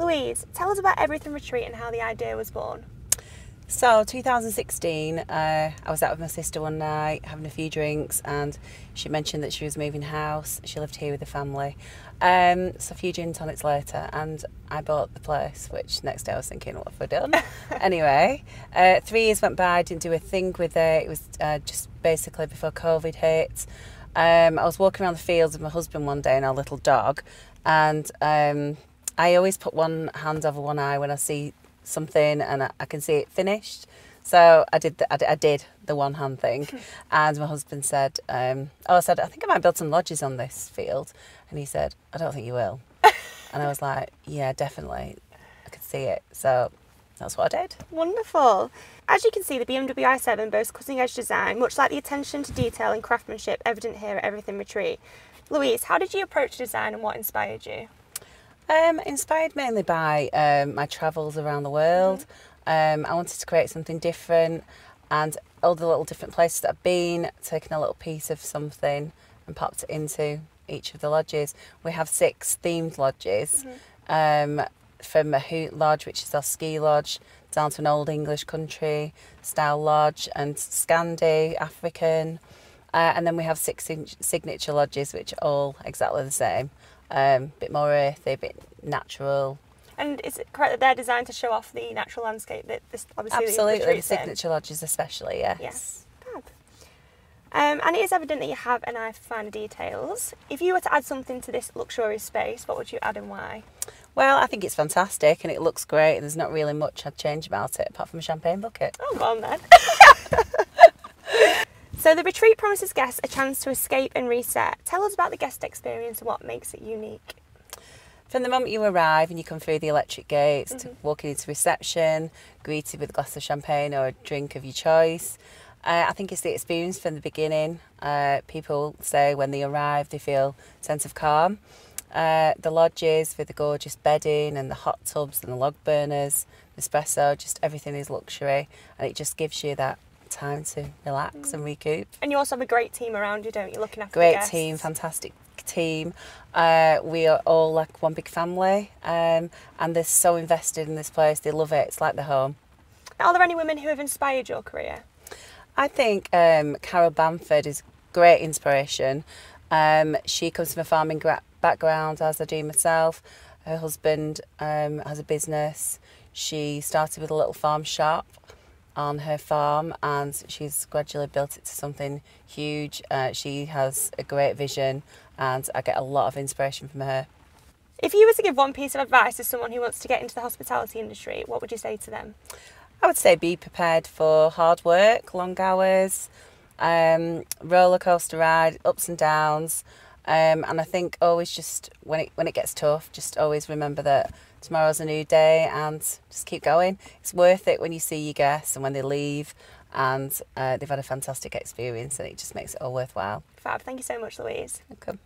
Louise, tell us about Everything Retreat and how the idea was born. So 2016, I was out with my sister one night having a few drinks, and she mentioned that she was moving house. She lived here with the family. So a few gin tonics later, and I bought the place, which next day I was thinking, what have I done? Anyway, 3 years went by, I didn't do a thing with it. It was just basically before COVID hit. I was walking around the fields with my husband one day and our little dog, and I always put one hand over one eye when I see something and I can see it finished. So I did the one hand thing, and my husband said, I said, I think I might build some lodges on this field, and he said, I don't think you will. And I was like, yeah, definitely, I could see it. So that's what I did. Wonderful. As you can see, the BMW i7 boasts cutting edge design, much like the attention to detail and craftsmanship evident here at Everything Retreat. Louise, how did you approach design and what inspired you? Inspired mainly by my travels around the world. I wanted to create something different, and all the little different places that I've been, taken a little piece of something and popped it into each of the lodges. We have 6 themed lodges, from a Hoot Lodge, which is our ski lodge, down to an old English country style lodge, and Scandi, African, and then we have 6 signature lodges, which are all exactly the same. Bit more earthy, a bit natural. And is it correct that they're designed to show off the natural landscape that this obviously absolutely the signature lodges especially, yes. Yes. Fab. And it is evident that you have an eye for finer details. If you were to add something to this luxurious space, what would you add and why? Well, I think it's fantastic and it looks great, and there's not really much I'd change about it apart from a champagne bucket. Oh, go on then. So the retreat promises guests a chance to escape and reset. Tell us about the guest experience and what makes it unique. From the moment you arrive and you come through the electric gates to walking into reception, greeted with a glass of champagne or a drink of your choice, I think it's the experience from the beginning. People say when they arrive they feel a sense of calm. The lodges with the gorgeous bedding and the hot tubs and the log burners, espresso, just everything is luxury, and it just gives you that time to relax and recoup. And you also have a great team around you, don't you, looking after the guests? Great team, fantastic team. We are all like one big family, and they're so invested in this place. They love it. It's like their home. Are there any women who have inspired your career? I think Carol Bamford is great inspiration. She comes from a farming background, as I do myself. Her husband has a business. She started with a little farm shop on her farm, and she's gradually built it to something huge. She has a great vision, and I get a lot of inspiration from her. If you were to give one piece of advice to someone who wants to get into the hospitality industry, what would you say to them? I would say be prepared for hard work, long hours, roller coaster ride, ups and downs, and I think always just when it gets tough, just always remember that tomorrow's a new day and just keep going. It's worth it when you see your guests and when they leave and they've had a fantastic experience, and it just makes it all worthwhile. Fab. Thank you so much, Louise. Welcome.